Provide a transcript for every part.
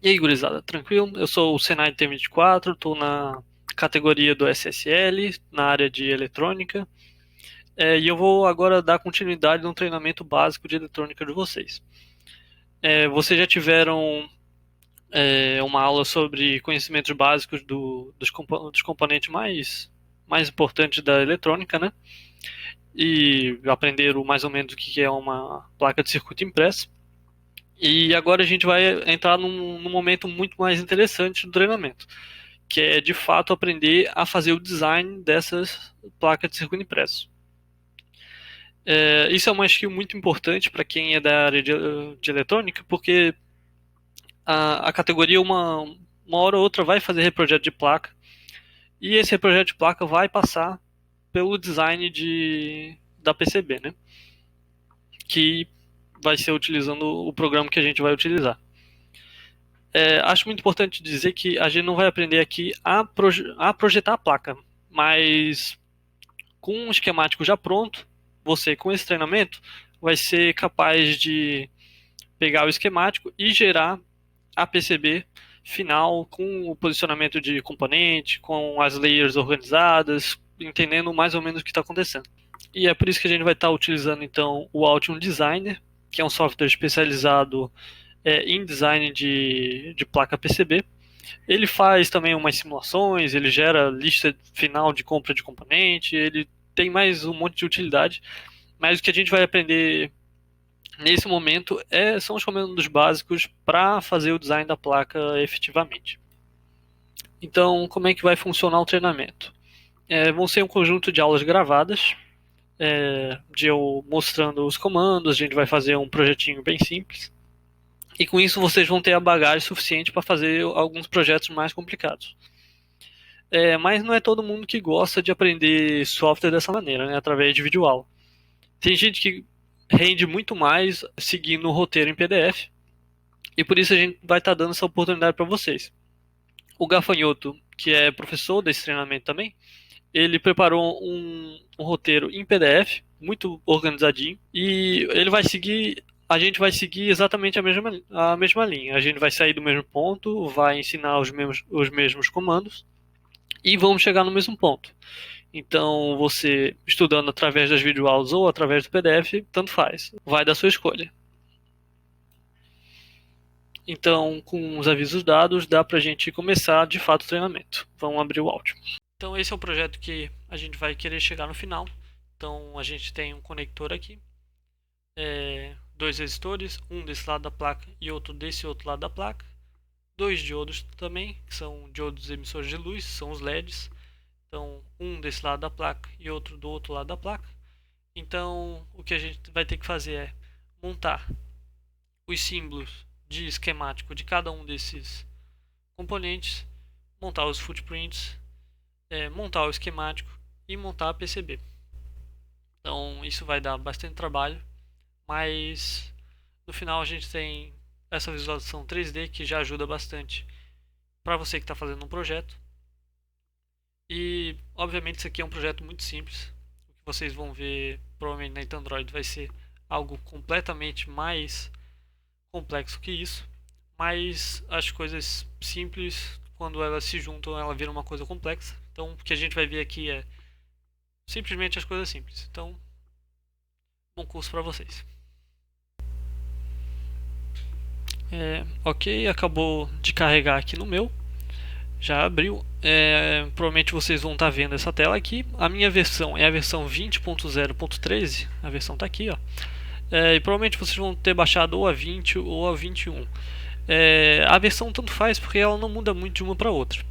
E aí, gurizada, tranquilo? Eu sou o Senai T24, estou na categoria do SSL, na área de eletrônica, e eu vou agora dar continuidade no treinamento básico de eletrônica de vocês. Vocês já tiveram uma aula sobre conhecimentos básicos dos componentes mais importantes da eletrônica, né? E aprenderam mais ou menos o que é uma placa de circuito impresso. E agora a gente vai entrar num momento muito mais interessante do treinamento, que é de fato aprender a fazer o design dessas placas de circuito impresso. Isso é uma skill muito importante para quem é da área de eletrônica, porque a categoria uma hora ou outra vai fazer reprojeto de placa, e esse reprojeto de placa vai passar pelo design da PCB, né? Que vai ser utilizando o programa que a gente vai utilizar. Acho muito importante dizer que a gente não vai aprender aqui a projetar a placa, mas com um esquemático já pronto, você com esse treinamento vai ser capaz de pegar o esquemático e gerar a PCB final com o posicionamento de componente, com as layers organizadas, entendendo mais ou menos o que está acontecendo. E é por isso que a gente vai estar utilizando então o Altium Designer, que é um software especializado em design de placa PCB. Ele faz também umas simulações, ele gera lista final de compra de componente, ele tem mais um monte de utilidade, mas o que a gente vai aprender nesse momento são os comandos básicos para fazer o design da placa efetivamente. Então, como é que vai funcionar o treinamento? Vão ser um conjunto de aulas gravadas, de eu mostrando os comandos, a gente vai fazer um projetinho bem simples, e com isso vocês vão ter a bagagem suficiente para fazer alguns projetos mais complicados. Mas não é todo mundo que gosta de aprender software dessa maneira, né, através de videoaula. Tem gente que rende muito mais seguindo o roteiro em PDF, e por isso a gente vai estar dando essa oportunidade para vocês. O Gafanhoto, que é professor desse treinamento também, ele preparou um roteiro em PDF, muito organizadinho, e a gente vai seguir exatamente a mesma linha. A gente vai sair do mesmo ponto, vai ensinar os mesmos comandos, e vamos chegar no mesmo ponto. Então, você estudando através das videoaulas ou através do PDF, tanto faz. Vai da sua escolha. Então, com os avisos dados, dá pra gente começar de fato o treinamento. Vamos abrir o áudio. Então, esse é o projeto que a gente vai querer chegar no final. Então, a gente tem um conector aqui, dois resistores, um desse lado da placa e outro desse outro lado da placa. Dois diodos também, que são diodos emissores de luz, são os LEDs. Então, um desse lado da placa e outro do outro lado da placa. Então, o que a gente vai ter que fazer é montar os símbolos de esquemático de cada um desses componentes, montar os footprints, montar o esquemático e montar a PCB. Então, isso vai dar bastante trabalho, mas no final a gente tem essa visualização 3D que já ajuda bastante para você que está fazendo um projeto. E obviamente isso aqui é um projeto muito simples. O que vocês vão ver provavelmente na Itandroid vai ser algo completamente mais complexo que isso. Mas as coisas simples, quando elas se juntam, ela vira uma coisa complexa. Então o que a gente vai ver aqui é simplesmente as coisas simples. Então, bom curso para vocês. Ok, acabou de carregar aqui no meu. Já abriu. Provavelmente vocês vão estar vendo essa tela aqui. A minha versão é a versão 20.0.13. A versão está aqui, ó. E provavelmente vocês vão ter baixado ou a 20 ou a 21. A versão tanto faz porque ela não muda muito de uma para outra.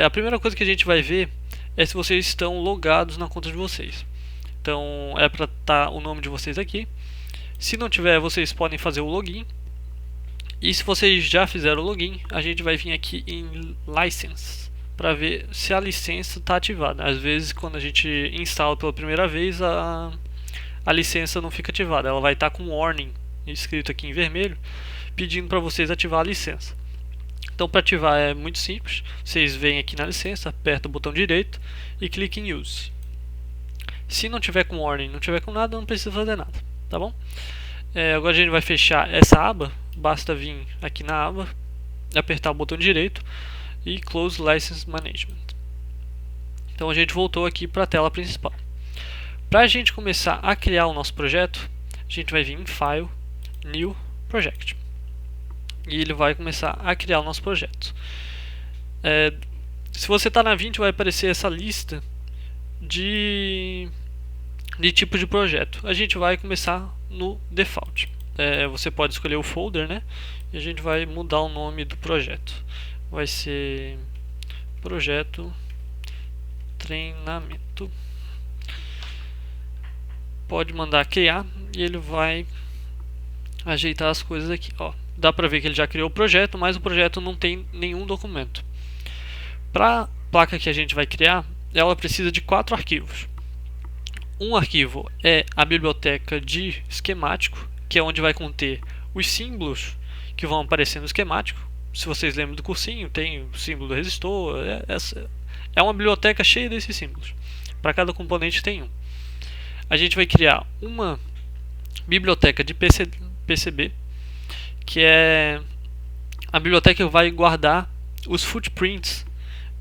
A primeira coisa que a gente vai ver é se vocês estão logados na conta de vocês. Então é para estar o nome de vocês aqui. Se não tiver, vocês podem fazer o login. E se vocês já fizeram o login, a gente vai vir aqui em License para ver se a licença está ativada. Às vezes, quando a gente instala pela primeira vez, a licença não fica ativada. Ela vai estar com warning escrito aqui em vermelho, pedindo para vocês ativar a licença. Então, para ativar é muito simples. Vocês vêm aqui na licença, aperta o botão direito e clica em Use. Se não tiver com warning, não tiver com nada, não precisa fazer nada, tá bom? Agora a gente vai fechar essa aba, basta vir aqui na aba, apertar o botão direito e Close License Management. Então a gente voltou aqui para a tela principal. Para a gente começar a criar o nosso projeto, a gente vai vir em File, New Project. E ele vai começar a criar o nosso projeto. Se você está na 20, vai aparecer essa lista de tipos de projeto. A gente vai começar no Default. Você pode escolher o folder, né? E a gente vai mudar o nome do projeto. Vai ser Projeto Treinamento. Pode mandar criar e ele vai ajeitar as coisas aqui. Ó, dá para ver que ele já criou o projeto, mas o projeto não tem nenhum documento. Para a placa que a gente vai criar, ela precisa de 4 arquivos. Um arquivo é a biblioteca de esquemático, que é onde vai conter os símbolos que vão aparecer no esquemático. Se vocês lembram do cursinho, tem o símbolo do resistor. É uma biblioteca cheia desses símbolos. Para cada componente tem um. A gente vai criar uma biblioteca de PCB, que é a biblioteca que vai guardar os footprints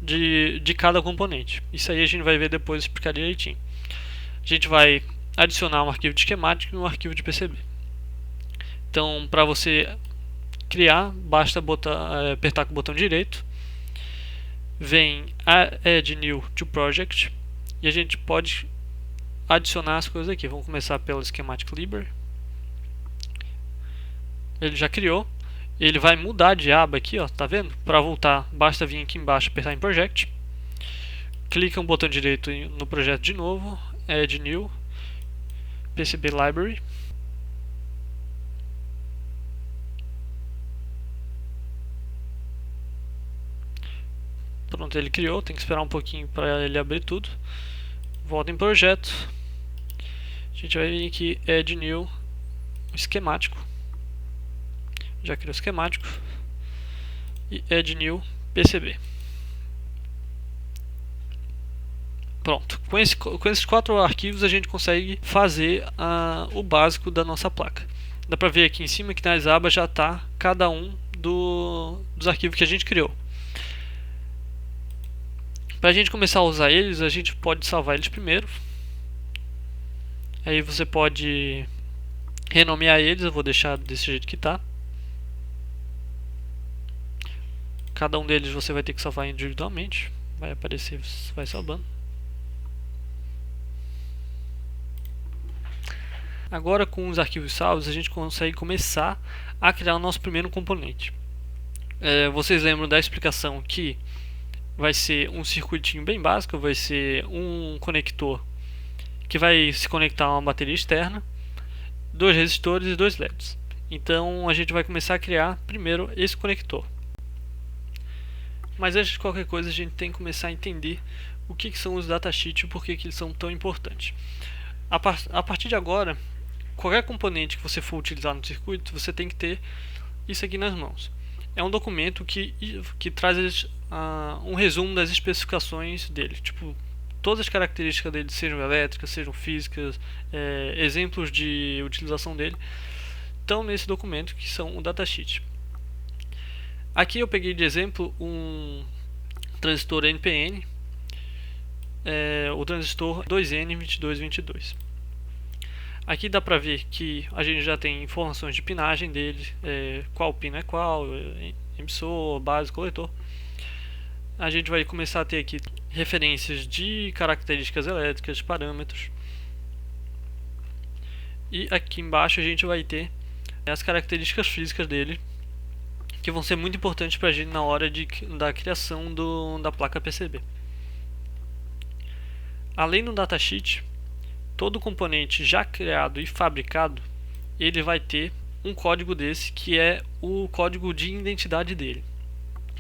de cada componente. Isso aí a gente vai ver depois, explicar direitinho. A gente vai adicionar um arquivo de esquemático e um arquivo de PCB. Então, para você criar, basta apertar com o botão direito, vem Add New to Project e a gente pode adicionar as coisas aqui. Vamos começar pelo Schematic Library. Ele já criou. Ele vai mudar de aba aqui, ó, tá vendo? Para voltar, basta vir aqui embaixo, apertar em Project. Clica no botão direito no projeto de novo, Add New, PCB Library. Pronto, ele criou, tem que esperar um pouquinho para ele abrir tudo. Volta em projeto. A gente vai vir aqui, Add New, esquemático. Já criou o esquemático. E Add New PCB. Pronto, com esses 4 arquivos a gente consegue fazer o básico da nossa placa. Dá para ver aqui em cima que nas abas já está cada um dos arquivos que a gente criou. Para a gente começar a usar eles, a gente pode salvar eles primeiro. Aí você pode renomear eles, eu vou deixar desse jeito que está. Cada um deles você vai ter que salvar individualmente. Vai aparecer, vai salvando. Agora, com os arquivos salvos, a gente consegue começar a criar o nosso primeiro componente. Vocês lembram da explicação que vai ser um circuitinho bem básico, vai ser um conector que vai se conectar a uma bateria externa, 2 resistores e 2 LEDs. Então a gente vai começar a criar primeiro esse conector. Mas antes de qualquer coisa, a gente tem que começar a entender o que são os datasheets e por que eles são tão importantes. A partir de agora, qualquer componente que você for utilizar no circuito, você tem que ter isso aqui nas mãos. É um documento que traz um resumo das especificações dele, tipo, todas as características dele, sejam elétricas, sejam físicas, exemplos de utilização dele, estão nesse documento que são o datasheet. Aqui eu peguei de exemplo um transistor NPN, o transistor 2N2222. Aqui dá para ver que a gente já tem informações de pinagem dele, qual pino é qual, emissor, base, coletor. A gente vai começar a ter aqui referências de características elétricas, parâmetros. E aqui embaixo a gente vai ter as características físicas dele, que vão ser muito importantes para a gente na hora da criação da placa PCB. Além do datasheet, todo componente já criado e fabricado, ele vai ter um código desse, que é o código de identidade dele.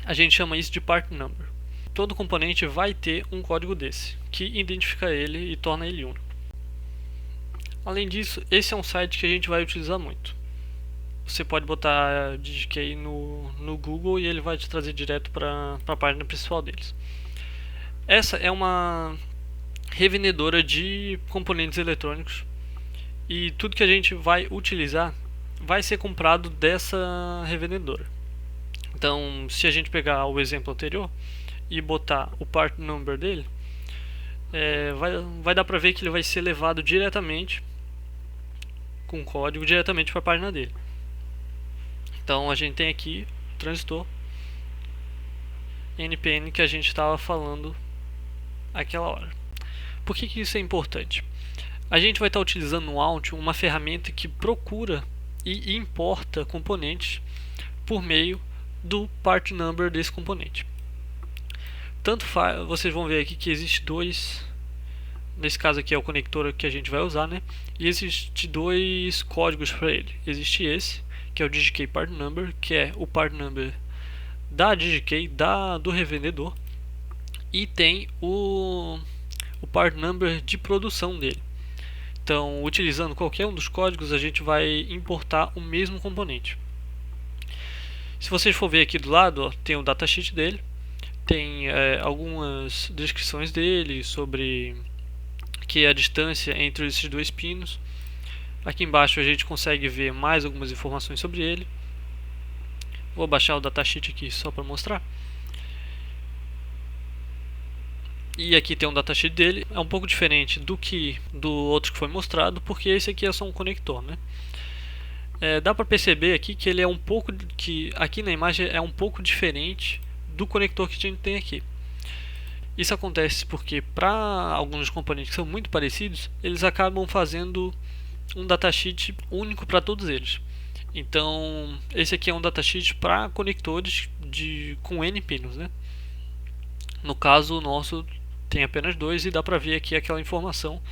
A gente chama isso de part number. Todo componente vai ter um código desse, que identifica ele e torna ele único. Além disso, esse é um site que a gente vai utilizar muito. Você pode botar DigiKey no Google e ele vai te trazer direto para a página principal deles. Essa é uma revendedora de componentes eletrônicos e tudo que a gente vai utilizar vai ser comprado dessa revendedora. Então, se a gente pegar o exemplo anterior e botar o part number dele, vai dar para ver que ele vai ser levado diretamente com código diretamente para a página dele. Então a gente tem aqui o transistor NPN que a gente estava falando aquela hora. Por que isso é importante? A gente vai estar utilizando no Auth uma ferramenta que procura e importa componentes por meio do part number desse componente. Tanto faz, vocês vão ver aqui que existe dois, nesse caso aqui é o conector que a gente vai usar, né? E existe dois códigos para ele. Existe esse, que é o DigiKey part number, que é o part number da DigiKey, do revendedor, e tem o part number de produção dele. Então, utilizando qualquer um dos códigos, a gente vai importar o mesmo componente. Se vocês for ver aqui do lado, ó, tem o datasheet dele, tem algumas descrições dele sobre que é a distância entre esses dois pinos. Aqui embaixo a gente consegue ver mais algumas informações sobre ele. Vou baixar o datasheet aqui só para mostrar. E aqui tem um datasheet dele, é um pouco diferente do outro que foi mostrado, porque esse aqui é só um conector, né? Dá para perceber aqui que ele é um pouco, que aqui na imagem é um pouco diferente do conector que a gente tem aqui. Isso acontece porque para alguns componentes que são muito parecidos, eles acabam fazendo um datasheet único para todos eles. Então, esse aqui é um datasheet para conectores com N pinos, né? No caso, o nosso tem apenas dois e dá para ver aqui aquela informação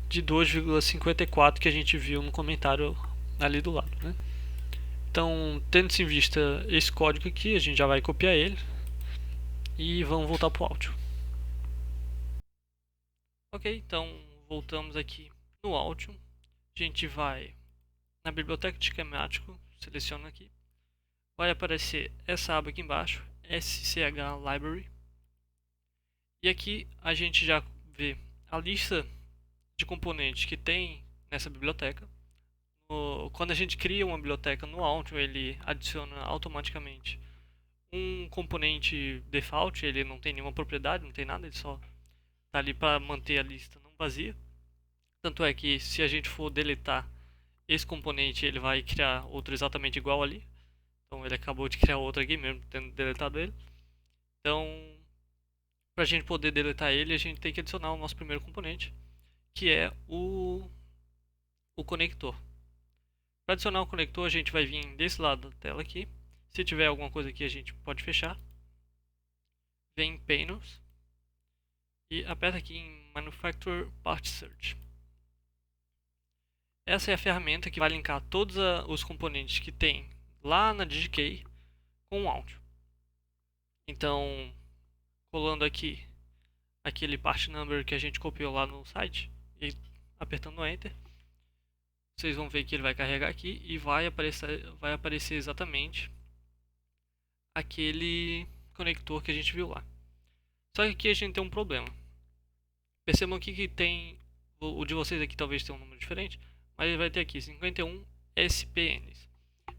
de 2,54 que a gente viu no comentário ali do lado, né? Então, tendo-se em vista esse código aqui, a gente já vai copiar ele e vamos voltar para o áudio. Ok, então voltamos aqui no áudio. A gente vai na biblioteca de esquemático, seleciona aqui, vai aparecer essa aba aqui embaixo, SCH Library, e aqui a gente já vê a lista de componentes que tem nessa biblioteca. Quando a gente cria uma biblioteca no Auth, ele adiciona automaticamente um componente default, ele não tem nenhuma propriedade, não tem nada, ele só está ali para manter a lista não vazia. Tanto é que se a gente for deletar esse componente, ele vai criar outro exatamente igual ali. Então ele acabou de criar outro aqui mesmo, tendo deletado ele. Então, para a gente poder deletar ele, a gente tem que adicionar o nosso primeiro componente, que é o conector. Para adicionar o conector, a gente vai vir desse lado da tela aqui. Se tiver alguma coisa aqui, a gente pode fechar. Vem em Panels e aperta aqui em Manufacturer Part Search. Essa é a ferramenta que vai linkar todos os componentes que tem lá na DigiKey com o áudio. Então, colando aqui aquele part number que a gente copiou lá no site e apertando Enter, vocês vão ver que ele vai carregar aqui e vai aparecer exatamente aquele conector que a gente viu lá. Só que aqui a gente tem um problema. Percebam aqui que tem, o de vocês aqui talvez tenha um número diferente, mas ele vai ter aqui 51 SPNs.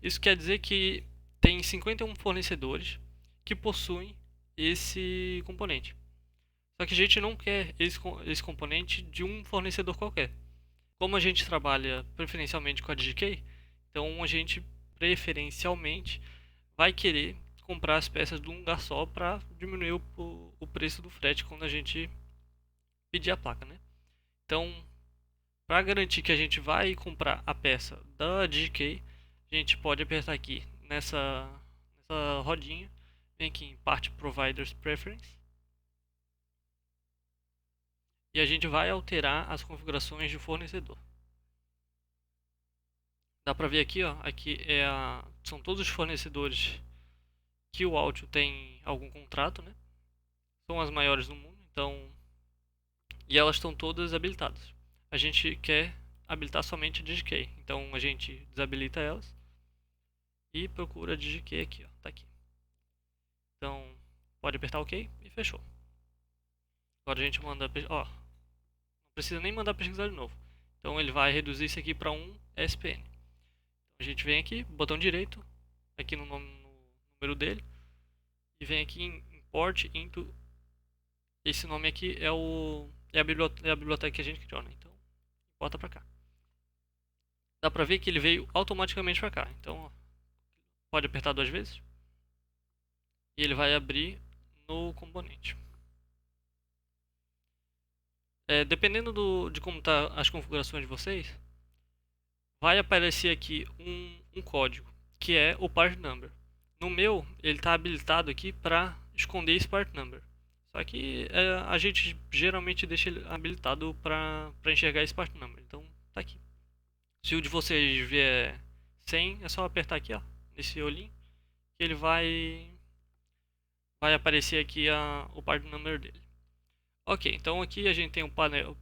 Isso quer dizer que tem 51 fornecedores que possuem esse componente. Só que a gente não quer esse componente de um fornecedor qualquer. Como a gente trabalha preferencialmente com a DigiKey, então a gente preferencialmente vai querer comprar as peças de um lugar só para diminuir o preço do frete quando a gente pedir a placa, né? Então, para garantir que a gente vai comprar a peça da DigiKey, a gente pode apertar aqui nessa rodinha, vem aqui em Part Providers Preference, e a gente vai alterar as configurações de fornecedor. Dá para ver aqui, ó, aqui são todos os fornecedores que o Auth tem algum contrato, né? São as maiores do mundo, então, e elas estão todas habilitadas. A gente quer habilitar somente a DigiKey, então a gente desabilita elas e procura a DigiKey aqui, ó, tá aqui. Então, pode apertar OK e fechou. Agora a gente manda, ó, não precisa nem mandar pesquisar de novo. Então ele vai reduzir isso aqui para um SPN. Então A gente vem aqui, botão direito, aqui no número dele, e vem aqui em import into. Esse nome aqui é a biblioteca que a gente criou, né? Então, bota pra cá. Dá pra ver que ele veio automaticamente pra cá. Então, pode apertar 2 vezes. E ele vai abrir no componente. Dependendo de como tá as configurações de vocês, vai aparecer aqui um código, que é o part number. No meu, ele está habilitado aqui para esconder esse part number. Só que a gente geralmente deixa ele habilitado para enxergar esse part number. Então, tá aqui. Se o de vocês vier sem, é só apertar aqui, ó, nesse olhinho, que ele vai aparecer aqui o part number dele. Ok, então aqui a gente tem o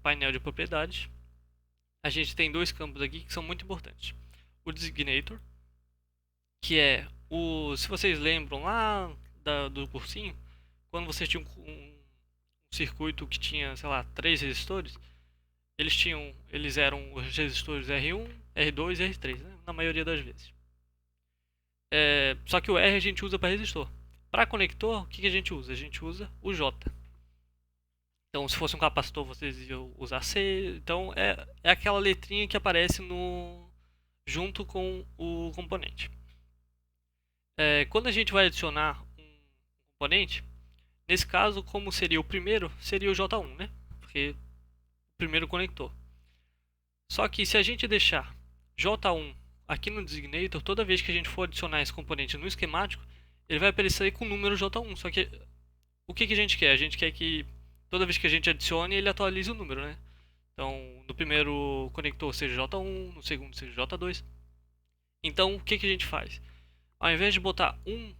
painel de propriedades. A gente tem 2 campos aqui que são muito importantes. O designator, que é se vocês lembram lá do cursinho, quando você tinha um circuito que tinha, sei lá, 3 resistores, eles eram os resistores R1, R2 e R3, né? Na maioria das vezes. Só que o R a gente usa para resistor. Para conector, o que a gente usa? A gente usa o J. Então, se fosse um capacitor, vocês iam usar C. Então, é aquela letrinha que aparece junto com o componente. Quando a gente vai adicionar um componente, nesse caso, como seria o primeiro, seria o J1, né? Porque o primeiro conector. Só que se a gente deixar J1 aqui no designator, toda vez que a gente for adicionar esse componente no esquemático, ele vai aparecer com o número J1. Só que o que a gente quer? A gente quer que toda vez que a gente adicione, ele atualize o número, né? Então, no primeiro conector seja J1, no segundo seja J2. Então, o que a gente faz? Ao invés de botar 1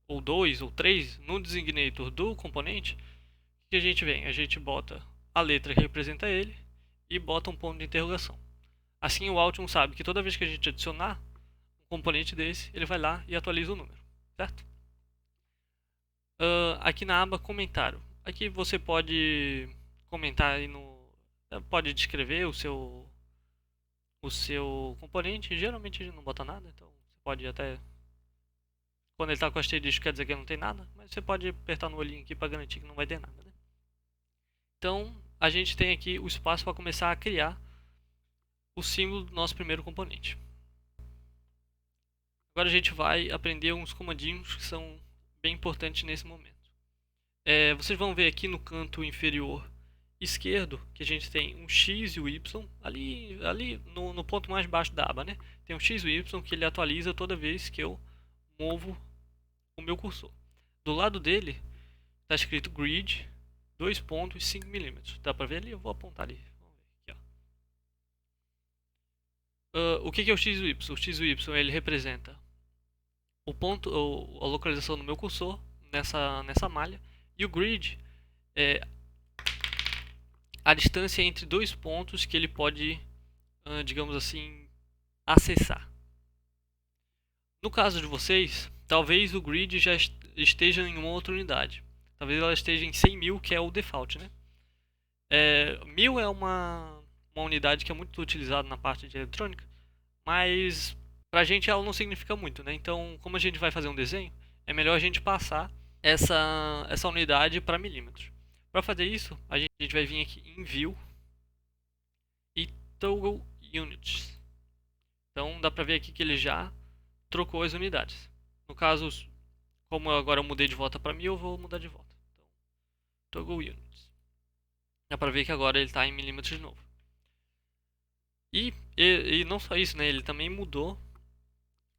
ou 2 ou 3 no designator do componente, o que a gente vem? A gente bota a letra que representa ele e bota um ponto de interrogação. Assim o Altium sabe que toda vez que a gente adicionar um componente desse, ele vai lá e atualiza o número, certo? Aqui na aba comentário, aqui você pode comentar aí pode descrever o seu componente. Geralmente ele não bota nada, então você pode até, quando ele está com asterisco quer dizer que não tem nada, mas você pode apertar no olhinho aqui para garantir que não vai ter nada, né? Então a gente tem aqui o espaço para começar a criar o símbolo do nosso primeiro componente. Agora a gente vai aprender uns comandinhos que são bem importantes nesse momento. Vocês vão ver aqui no canto inferior esquerdo que a gente tem um X e o Y ali no ponto mais baixo da aba, né? Tem um X e o Y que ele atualiza toda vez que eu movo o meu cursor. Do lado dele está escrito grid 2.5 mm. Dá para ver ali? Eu vou apontar ali. Vamos ver aqui, ó. O que é o X e o Y? O X e o Y ele representa o ponto, a localização do meu cursor nessa malha, e o grid é a distância entre 2 pontos que ele pode, digamos assim, acessar. No caso de vocês, talvez o grid já esteja em uma outra unidade. Talvez ela esteja em 100.000, que é o default, né? 1000 é uma unidade que é muito utilizada na parte de eletrônica, mas pra gente ela não significa muito, né? Então, como a gente vai fazer um desenho, é melhor a gente passar essa unidade para milímetros. Para fazer isso, a gente vai vir aqui em View e Toggle Units. Então dá para ver aqui que ele já trocou as unidades. No caso, como agora eu mudei de volta para 1000, eu vou mudar de volta. Então, Toggle Units. Dá para ver que agora ele está em milímetros de novo. E não só isso, né? Ele também mudou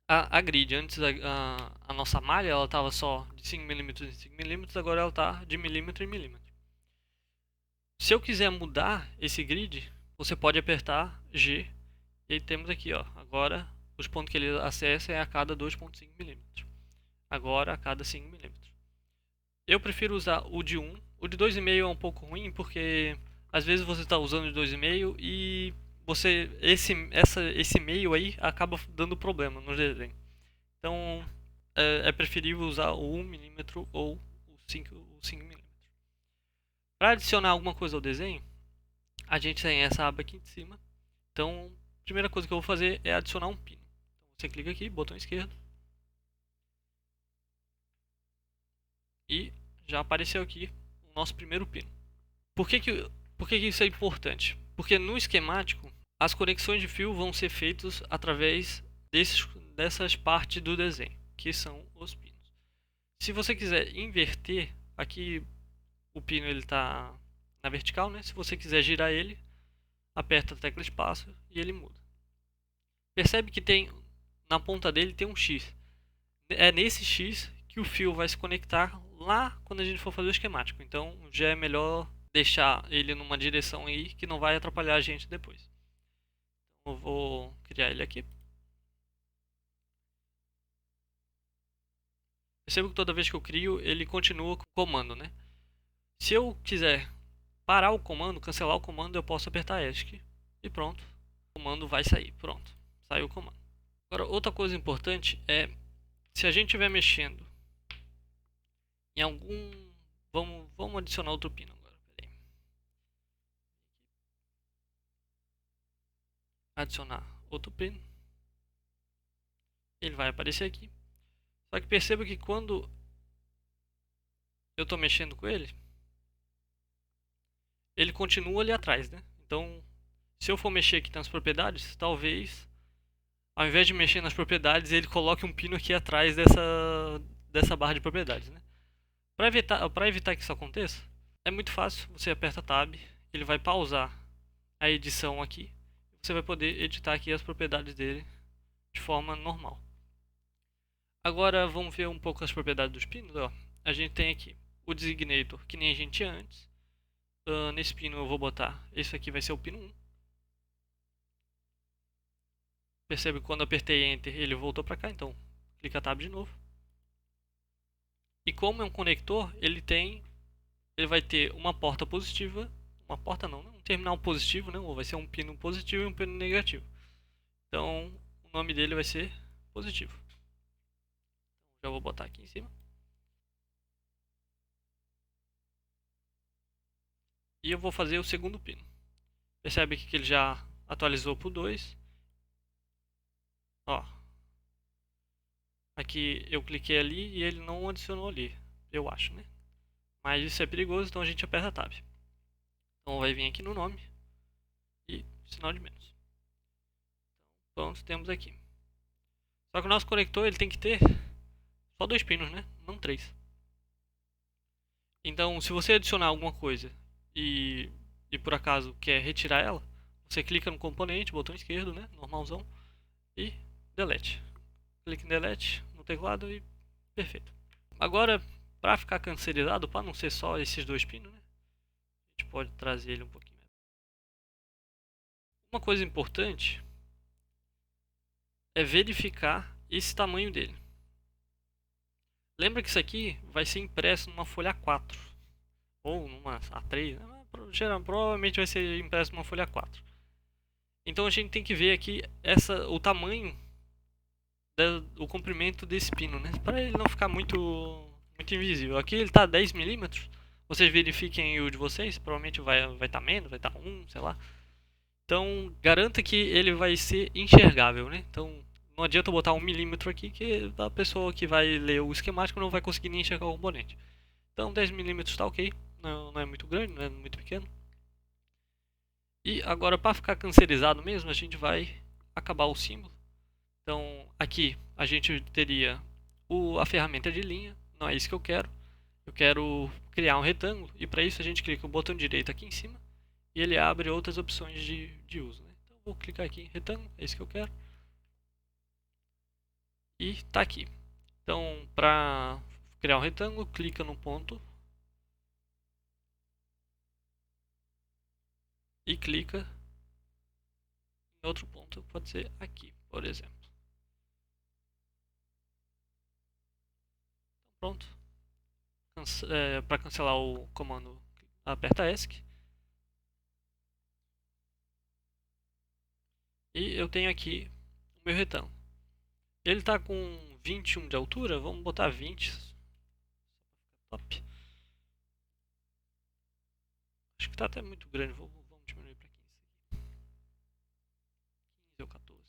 a grid. Antes a nossa malha ela estava só de 5mm em 5mm, agora ela está de milímetro em milímetro. Se eu quiser mudar esse grid, você pode apertar G. E aí temos aqui, ó, agora os pontos que ele acessa é a cada 2.5 mm. Agora a cada 5 mm. Eu prefiro usar o de 1. O de 2,5 é um pouco ruim porque às vezes você está usando o de 2,5 e esse meio aí acaba dando problema no desenho. Então é preferível usar o 1 mm ou o 5 mm. Para adicionar alguma coisa ao desenho, a gente tem essa aba aqui em cima. Então, a primeira coisa que eu vou fazer é adicionar um pino. Então, Você clica aqui, botão esquerdo. E já apareceu aqui o nosso primeiro pino. Por que que isso é importante? Porque no esquemático, as conexões de fio vão ser feitas através dessas partes do desenho, que são os pinos. Se você quiser inverter, aqui o pino está na vertical, né? Se você quiser girar ele, aperta a tecla espaço e ele muda. Percebe que tem na ponta dele tem um X. É nesse X que o fio vai se conectar lá quando a gente for fazer o esquemático. Então já é melhor deixar ele numa direção aí que não vai atrapalhar a gente depois. Então, eu vou criar ele aqui. Perceba que toda vez que eu crio, ele continua com o comando, né? Se eu quiser parar o comando, cancelar o comando, eu posso apertar ESC e pronto. O comando vai sair. Pronto. Saiu o comando. Agora, outra coisa importante é se a gente estiver mexendo em algum... Vamos adicionar outro pino agora. Peraí. Adicionar outro pino. Ele vai aparecer aqui. Só que perceba que quando eu estou mexendo com ele, ele continua ali atrás, né? Então, se eu for mexer aqui nas propriedades, talvez, ao invés de mexer nas propriedades, ele coloque um pino aqui atrás dessa barra de propriedades, né? Para evitar que isso aconteça, é muito fácil. Você aperta Tab, ele vai pausar a edição aqui. Você vai poder editar aqui as propriedades dele de forma normal. Agora vamos ver um pouco as propriedades dos pinos. Ó. A gente tem aqui o designator, que nem a gente tinha antes. Nesse pino eu vou botar, esse aqui vai ser o pino 1. Percebe que quando eu apertei Enter ele voltou para cá, então clica Tab de novo. E como é um conector, ele vai ter uma porta positiva, uma porta não, né? Um terminal positivo, né? Ou vai ser um pino positivo e um pino negativo. Então o nome dele vai ser positivo. Já vou botar aqui em cima. E eu vou fazer o segundo pino. Percebe que ele já atualizou para o 2. Ó, aqui eu cliquei ali e ele não adicionou ali, eu acho, né? Mas isso é perigoso, então a gente aperta Tab. Então vai vir aqui no nome e sinal de menos. Pronto, temos aqui. Só que o nosso conector ele tem que ter só 2 pinos, né? Não 3. Então, se você adicionar alguma coisa e, e por acaso quer retirar ela, você clica no componente, botão esquerdo, né? Normalzão, e delete. Clique em delete no teclado e perfeito. Agora, para ficar cancerizado, para não ser só esses 2 pinos, né? A gente pode trazer ele um pouquinho. Uma coisa importante é verificar esse tamanho dele. Lembra que isso aqui vai ser impresso numa folha A4 ou numa A3, né? Provavelmente vai ser impresso numa folha A4. Então a gente tem que ver aqui o tamanho, o comprimento desse pino, né? Para ele não ficar muito invisível. Aqui ele está 10 milímetros. Vocês verifiquem o de vocês, provavelmente vai estar menos, vai estar 1, sei lá. Então garanta que ele vai ser enxergável, né? Então não adianta eu botar 1 milímetro aqui que a pessoa que vai ler o esquemático não vai conseguir nem enxergar o componente. Então 10 milímetros está ok, não é muito grande, não é muito pequeno. E agora para ficar cancerizado mesmo, a gente vai acabar o símbolo. Então aqui a gente teria a ferramenta de linha, não é isso que eu quero. Eu quero criar um retângulo e para isso a gente clica o botão direito aqui em cima e ele abre outras opções de uso. Né? Então vou clicar aqui em retângulo, é isso que eu quero. E está aqui. Então para criar um retângulo, clica no ponto e clica em outro ponto, pode ser aqui, por exemplo. Então, pronto. Para cancelar o comando, aperta ESC. E eu tenho aqui o meu retângulo. Ele está com 21 de altura, vamos botar 20. Top. Acho que está até muito grande, vamos diminuir para 15 ou 14.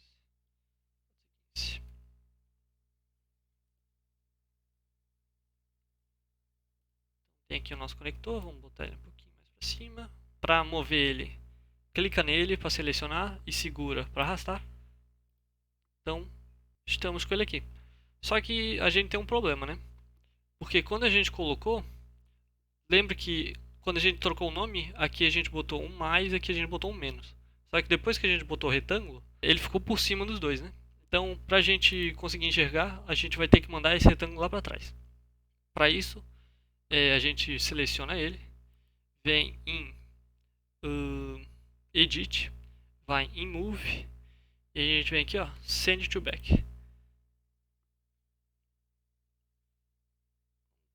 Tem aqui o nosso conector, vamos botar ele um pouquinho mais para cima. Para mover ele, clica nele para selecionar e segura para arrastar. Então, estamos com ele aqui. Só que a gente tem um problema, né? Porque quando a gente colocou, lembra que quando a gente trocou o nome, aqui a gente botou um mais, aqui a gente botou um menos. Só que depois que a gente botou o retângulo, ele ficou por cima dos dois, né? Então, para a gente conseguir enxergar, a gente vai ter que mandar esse retângulo lá para trás. Para isso, a gente seleciona ele, vem em Edit, vai em Move, e a gente vem aqui, ó, Send to Back.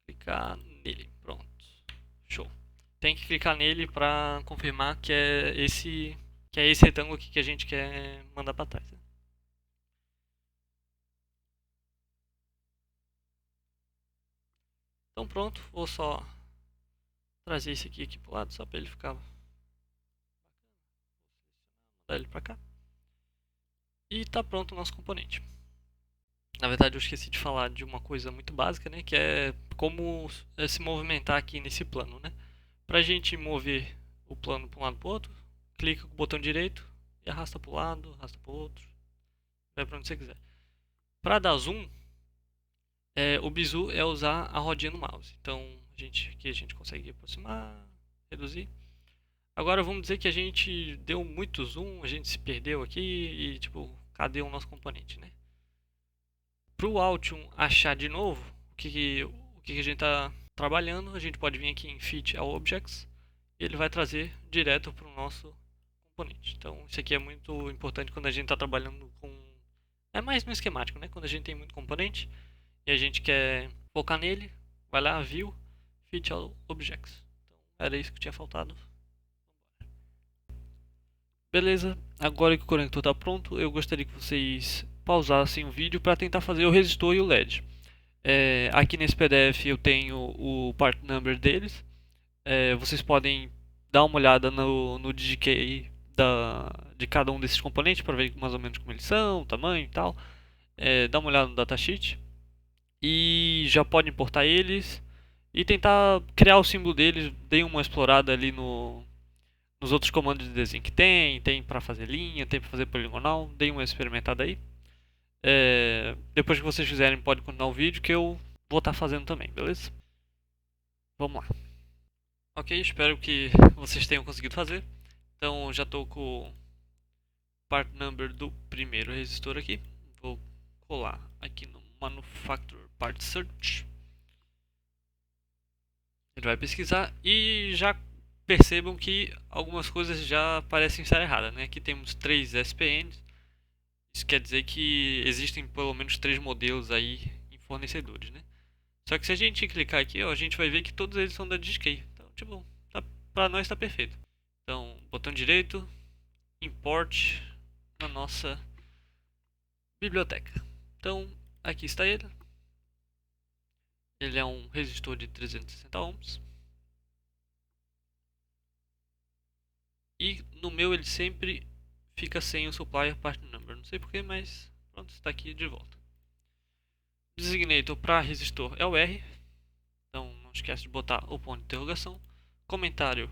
Clicar nele, pronto, show. Tem que clicar nele para confirmar que é esse retângulo aqui que a gente quer mandar para trás. Né? Então pronto, vou só trazer esse aqui pro lado só para ele ficar, mandar ele para cá. E tá pronto o nosso componente. Na verdade eu esqueci de falar de uma coisa muito básica, né, que é como se movimentar aqui nesse plano, né? Pra gente mover o plano para um lado para o outro, clica com o botão direito e arrasta para o lado, arrasta para o outro, vai para onde você quiser. Para dar zoom, o bizu é usar a rodinha no mouse. Então, aqui a gente consegue aproximar, reduzir. Agora vamos dizer que a gente deu muito zoom, a gente se perdeu aqui e tipo, cadê o nosso componente, né? Para o Altium achar de novo o que a gente está trabalhando, a gente pode vir aqui em Fit All Objects e ele vai trazer direto para o nosso componente. Então isso aqui é muito importante quando a gente está trabalhando com... É mais no esquemático, né? Quando a gente tem muito componente e a gente quer focar nele, vai lá, View, Fit All Objects. Então era isso que tinha faltado. Beleza, agora que o conector está pronto, eu gostaria que vocês pausassem o vídeo para tentar fazer o resistor e o LED. Aqui nesse PDF eu tenho o part number deles. Vocês podem dar uma olhada no DGK de cada um desses componentes para ver mais ou menos como eles são, tamanho e tal. Dá uma olhada no datasheet e já pode importar eles e tentar criar o símbolo deles. Dê uma explorada ali nos outros comandos de desenho que tem para fazer linha, tem para fazer poligonal. Dê uma experimentada aí. Depois que vocês fizerem, pode continuar o vídeo que eu vou estar fazendo também, beleza? Vamos lá. Ok, espero que vocês tenham conseguido fazer. Então já estou com o part number do primeiro resistor aqui. Vou colar aqui no Manufacturer Part Search. Ele vai pesquisar e já percebam que algumas coisas já parecem estar erradas, né? Aqui temos 3 SPNs. Isso quer dizer que existem pelo menos 3 modelos aí em fornecedores, né? Só que se a gente clicar aqui, ó, a gente vai ver que todos eles são da DJI. Então, tipo, para nós está perfeito. Então, botão direito, import na nossa biblioteca. Então, aqui está ele. Ele é um resistor de 360 ohms. E no meu ele sempre fica sem o supplier part number. Não sei porquê, mas pronto, está aqui de volta. Designator para resistor é o R. Então não esquece de botar o ponto de interrogação. Comentário.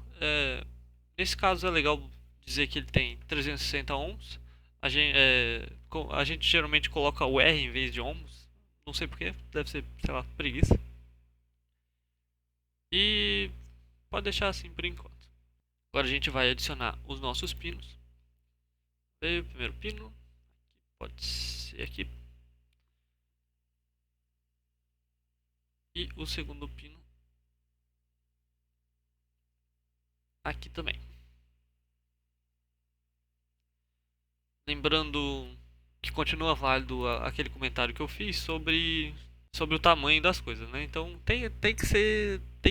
Nesse caso é legal dizer que ele tem 360 ohms. A gente geralmente coloca o R em vez de ohms. Não sei porquê, deve ser, sei lá, preguiça. E pode deixar assim por enquanto. Agora a gente vai adicionar os nossos pinos. O primeiro pino, pode ser aqui. E o segundo pino aqui também. Lembrando que continua válido aquele comentário que eu fiz sobre o tamanho das coisas, né? Então tem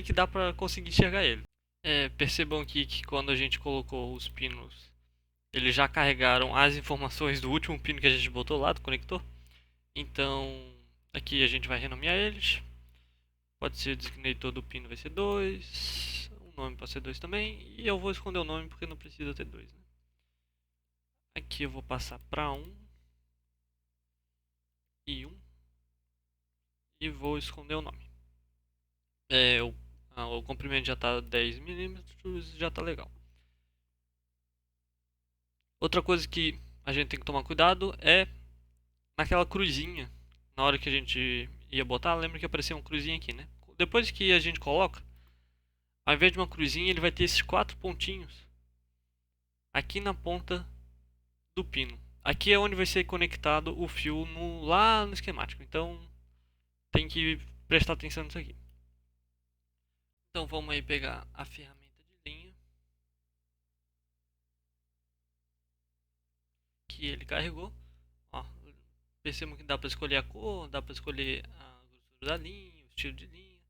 que dar para conseguir enxergar ele. Percebam aqui que quando a gente colocou os pinos, eles já carregaram as informações do último pino que a gente botou lá do conector. Então aqui a gente vai renomear eles. Pode ser o designator do pino vai ser 2, o nome pode ser 2 também, e eu vou esconder o nome porque não precisa ter 2, né? Aqui eu vou passar para 1 e 1 e vou esconder o nome. O comprimento já está 10 milímetros, já está legal. Outra coisa que a gente tem que tomar cuidado é naquela cruzinha. Na hora que a gente ia botar, lembra que apareceu uma cruzinha aqui, né? Depois que a gente coloca, ao invés de uma cruzinha, ele vai ter esses quatro pontinhos aqui na ponta do pino. Aqui é onde vai ser conectado o fio lá no esquemático. Então tem que prestar atenção nisso aqui. Então vamos aí pegar a ferramenta de linha que ele carregou. Ó, percebam que dá para escolher a cor, dá para escolher a grossura da linha, o estilo de linha.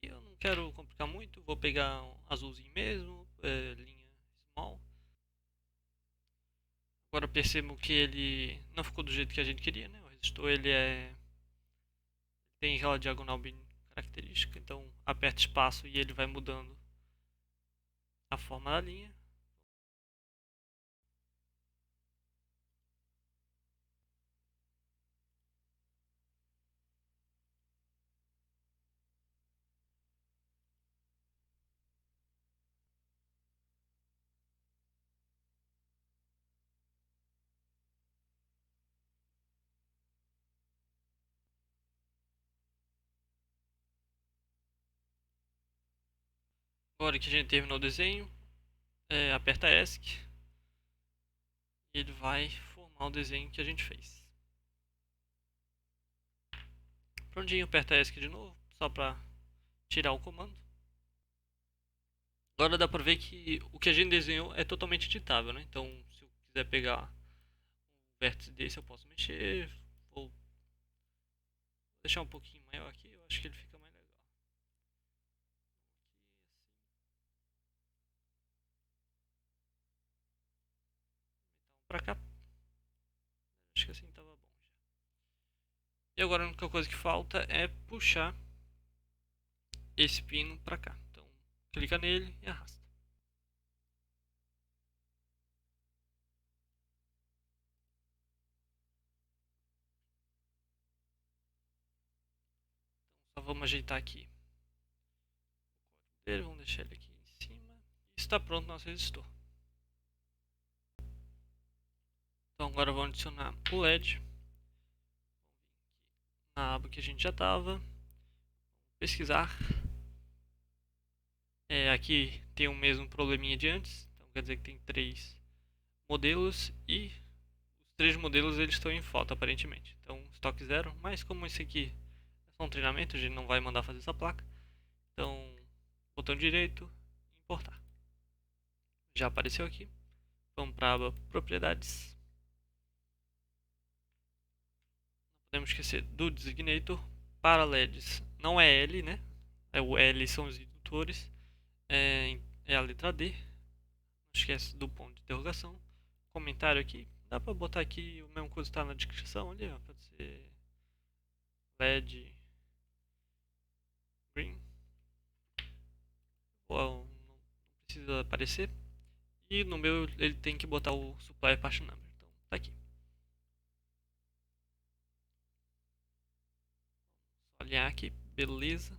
E eu não quero complicar muito, vou pegar um azulzinho mesmo, linha small. Agora percebam que ele não ficou do jeito que a gente queria, né? O resistor ele tem aquela diagonal bem característica, então aperta espaço e ele vai mudando a forma da linha. Agora que a gente terminou o desenho, aperta ESC e ele vai formar o desenho que a gente fez. Prontinho, aperta ESC de novo, só para tirar o comando. Agora dá para ver que o que a gente desenhou é totalmente editável, né? Então, se eu quiser pegar um vértice desse, eu posso mexer. Vou deixar um pouquinho maior aqui, eu acho que ele fica mais legal. Para cá, acho que assim estava bom já. E agora a única coisa que falta é puxar esse pino para cá. Então, clica nele e arrasta. Então, só vamos ajeitar aqui dele, vamos deixar ele aqui em cima. E está pronto o nosso resistor. Então agora vamos adicionar o LED na aba que a gente já estava. Pesquisar. Aqui tem o mesmo probleminha de antes. Então quer dizer que tem três modelos e os três modelos eles estão em falta aparentemente. Então estoque zero, mas como esse aqui é só um treinamento, a gente não vai mandar fazer essa placa. Então botão direito, importar. Já apareceu aqui. Vamos para a aba propriedades. Não podemos esquecer do designator. Para LEDs não é L, né? O L são os indutores. É a letra D. Não esquece do ponto de interrogação. Comentário aqui. Dá pra botar aqui o mesmo coisa que está na descrição ali, ó. Pode ser LED green. Ou não precisa aparecer. E no meu ele tem que botar o supply part number. Então tá aqui. Só alinhar aqui, beleza.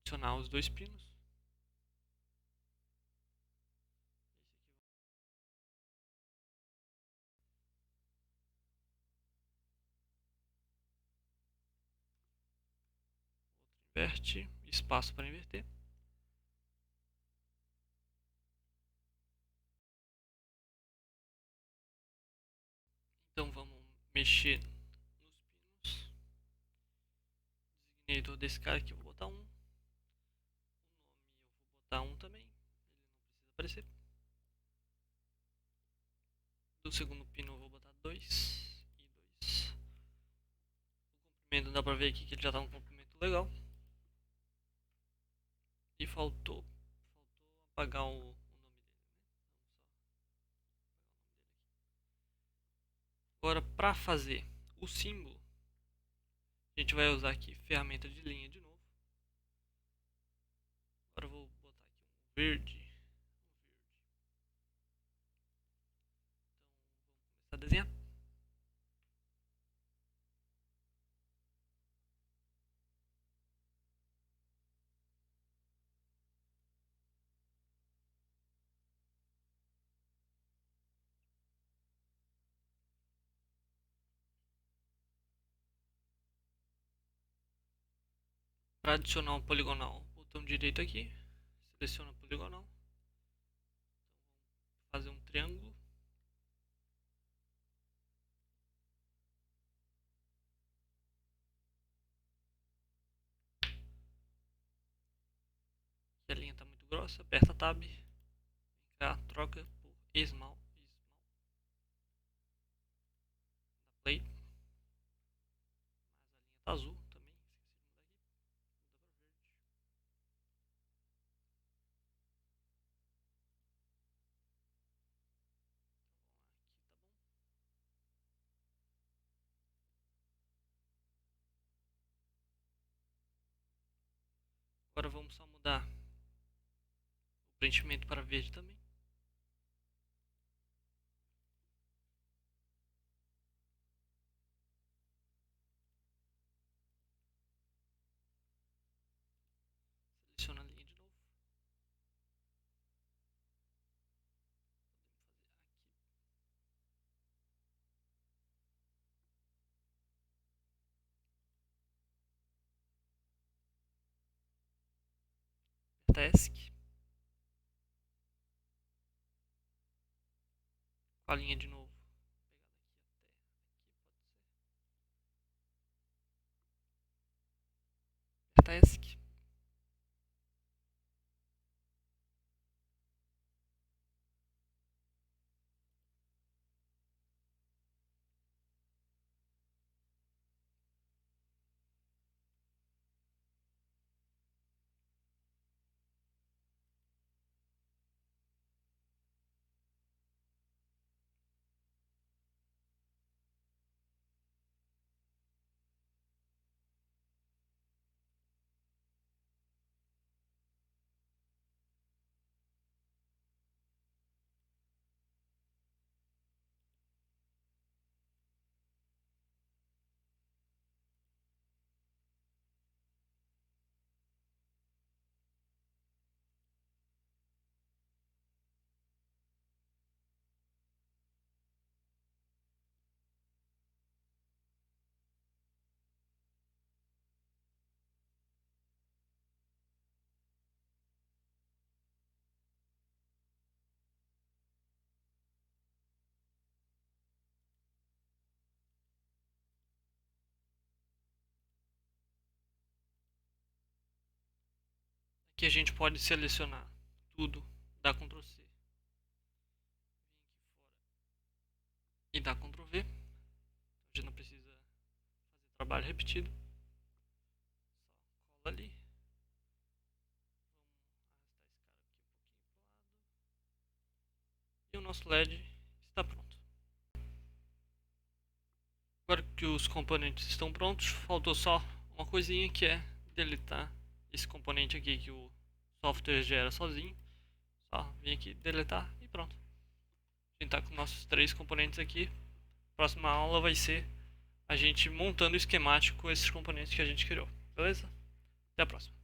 Adicionar os dois pinos. Inverte, espaço para inverter. Então vamos mexer nos pinos. Designator desse cara aqui, eu vou botar um. O nome eu vou botar um também. Ele não precisa aparecer. Do segundo pino eu vou botar 2 e 2. O comprimento dá pra ver aqui que ele já tá um comprimento legal. E faltou apagar o nome dele. Agora para fazer o símbolo, a gente vai usar aqui ferramenta de linha de novo. Agora eu vou botar aqui um verde. Então vamos começar a desenhar. Para adicionar um poligonal, botão direito aqui, seleciona poligonal, fazer um triângulo. Se a linha está muito grossa, aperta Tab, vem cá, troca por Small, dá play. Mas a linha está azul também, esqueci de mudar aqui, muda para verde. Aqui tá bom. Agora vamos só mudar o preenchimento para verde também. Seleciona a linha de novo. Aperta ESC. Com a linha de novo. Aperta ESC. Aqui a gente pode selecionar tudo, dá Ctrl C, vem aqui fora e dá Ctrl V. A gente não precisa fazer trabalho repetido. Só cola ali. Vamos arrastar esse cara aqui um pouquinho pro lado. E o nosso LED está pronto. Agora que os componentes estão prontos, faltou só uma coisinha, que é deletar esse componente aqui que o software gera sozinho. Só vir aqui, deletar e pronto. A gente está com nossos 3 componentes aqui. Próxima aula vai ser a gente montando o esquemático com esses componentes que a gente criou. Beleza? Até a próxima.